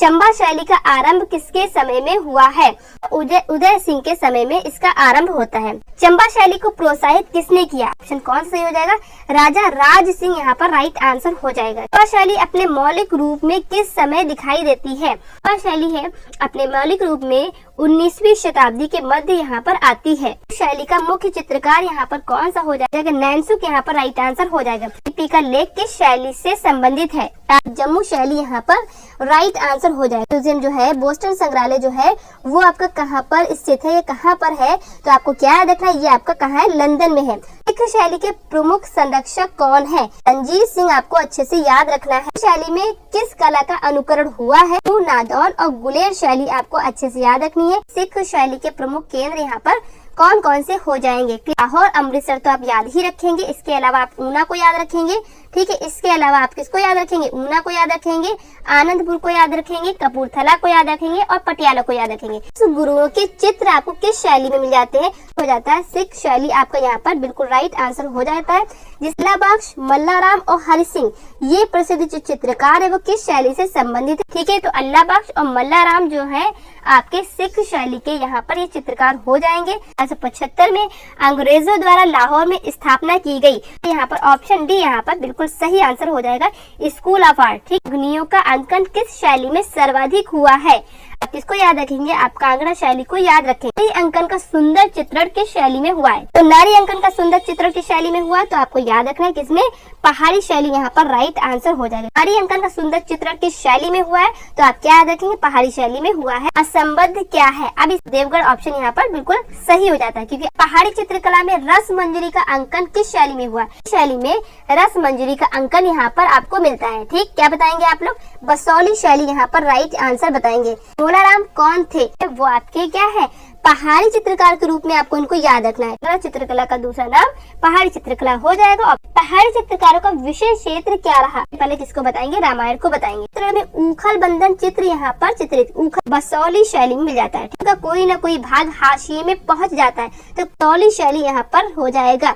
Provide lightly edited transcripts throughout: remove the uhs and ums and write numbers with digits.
चंबा शैली का आरंभ किसके समय में हुआ है? उदय सिंह के समय में इसका आरंभ होता है। चंबा शैली को प्रोत्साहित किसने किया? ऑप्शन कौन सा सही हो जाएगा? राजा राज सिंह यहाँ पर राइट आंसर हो जाएगा। चंबा शैली अपने मौलिक रूप में किस समय दिखाई देती है? चंबा शैली है अपने मौलिक रूप में 19वीं शताब्दी के मध्य यहाँ पर आती है। शैली का मुख्य चित्रकार यहाँ पर कौन सा हो जाएगा? नैनसुक यहाँ पर राइट आंसर हो जाएगा। दीपिका लेख किस शैली से संबंधित है? जम्मू शैली यहाँ पर राइट आंसर हो जाएगा। म्यूजियम जो है, बोस्टन संग्रहालय जो है वो आपका कहाँ पर स्थित है, ये कहाँ पर है? तो आपको क्या याद रखना है, ये आपका कहाँ है? लंदन में है। सिख शैली के प्रमुख संरक्षक कौन है? रंजीत सिंह आपको अच्छे से याद रखना है। शैली में किस कला का अनुकरण हुआ है? नादौन और गुलेर शैली आपको अच्छे से याद रखनी है। सिख शैली के प्रमुख केंद्र यहाँ पर कौन कौन से हो जाएंगे? लाहौर, अमृतसर तो आप याद ही रखेंगे। इसके अलावा आप ऊना को याद रखेंगे, ठीक है। इसके अलावा आप किसको याद रखेंगे? ऊना को याद रखेंगे, आनंदपुर को याद रखेंगे, कपूरथला को याद रखेंगे और पटियाला को याद रखेंगे। तो गुरुओं के चित्र आपको किस शैली में मिल जाते हैं? हो जाता है सिख शैली। आपका यहाँ पर बिल्कुल राइट आंसर हो जाता है। जिसला बख्श, मल्लाराम और हरि सिंह ये प्रसिद्ध जो चित्रकार है वो किस शैली से संबंधित है? ठीक है, तो अल्लाह बख्श और मल्लाराम जो है आपके सिख शैली के यहाँ पर ये चित्रकार हो जाएंगे। 1875 में अंग्रेजों द्वारा लाहौर में स्थापना की गई। यहाँ पर ऑप्शन डी यहाँ पर बिल्कुल सही आंसर हो जाएगा, स्कूल ऑफ आर्ट। ठीक, अग्नियों का अंकन किस शैली में सर्वाधिक हुआ है? आप किसको याद रखेंगे? आप कांगड़ा शैली को याद रखेंगे। नारी अंकन का सुंदर चित्रण किस शैली में हुआ है? तो नारी अंकन का सुंदर चित्रण किस शैली में हुआ? तो आपको याद रखना है किसमें? पहाड़ी शैली यहाँ पर राइट आंसर हो जाएगा। नारी अंकन का सुंदर चित्रण किस शैली में हुआ है? तो आप क्या याद रखेंगे? पहाड़ी शैली में हुआ है। असंबद्ध क्या है? अब इस देवगढ़ ऑप्शन यहाँ पर बिल्कुल सही हो जाता है, क्योंकि पहाड़ी चित्रकला में रस मंजरी का अंकन किस शैली में हुआ? शैली में रस मंजरी का अंकन यहाँ पर आपको मिलता है। ठीक, क्या बताएंगे आप लोग? बसौली शैली यहाँ पर राइट आंसर बताएंगे। मोलाराम कौन थे? वो आपके क्या है? पहाड़ी चित्रकार के रूप में आपको इनको याद रखना है। चित्रकला का दूसरा नाम पहाड़ी चित्रकला हो जाएगा। और पहाड़ी चित्रकारों का विषय क्षेत्र क्या रहा? पहले किसको बताएंगे? रामायण को बताएंगे। चित्र में उखल बंधन चित्र यहाँ पर चित्रित उखल बसौली शैली में मिल जाता है। ठीक है, कोई ना कोई भाग हाशिए में पहुंच जाता है, तो बसौली शैली यहाँ पर हो जाएगा।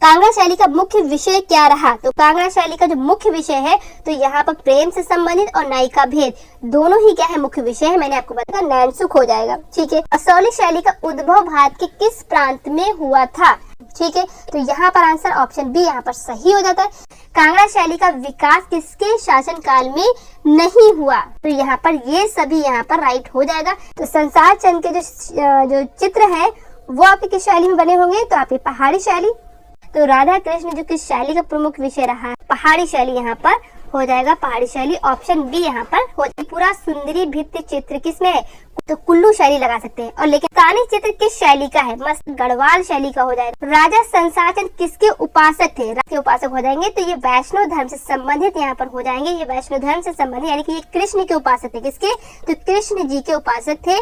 कांगड़ा शैली का मुख्य विषय क्या रहा? तो कांगड़ा शैली का जो मुख्य विषय है तो यहाँ पर प्रेम से संबंधित और नायिका भेद दोनों ही क्या है? मुख्य विषय है। मैंने आपको बताया नैनसुक हो जाएगा। ठीक है, बसौली शैली का उद्भव भारत के किस प्रांत में हुआ था? ठीक है, तो यहाँ पर आंसर ऑप्शन बी यहाँ पर सही हो जाता है। कांगड़ा शैली का विकास किसके शासन काल में नहीं हुआ? तो यहाँ पर ये सभी यहाँ पर राइट हो जाएगा। तो संसार चंद के जो चित्र है वो आपके किस शैली में बने होंगे? तो आपकी पहाड़ी शैली। तो राधा कृष्ण जो किस शैली का प्रमुख विषय रहा है? पहाड़ी शैली यहाँ पर हो जाएगा। पहाड़ी शैली ऑप्शन बी यहाँ पर हो जाएगा। पूरा सुंदरी भित्ति चित्र किसमें है? तो कुल्लू शैली लगा सकते हैं। और लेकिन स्थानीय चित्र किस शैली का है? मस्त गढ़वाल शैली का हो जाएगा। राजा संसाचन किसके उपासक थे? के उपासक हो जाएंगे। तो ये वैष्णव धर्म से संबंधित यहाँ पर हो जाएंगे। ये वैष्णव धर्म से संबंधित यानी कि ये कृष्ण के उपासक थे। किसके? तो कृष्ण जी के उपासक थे।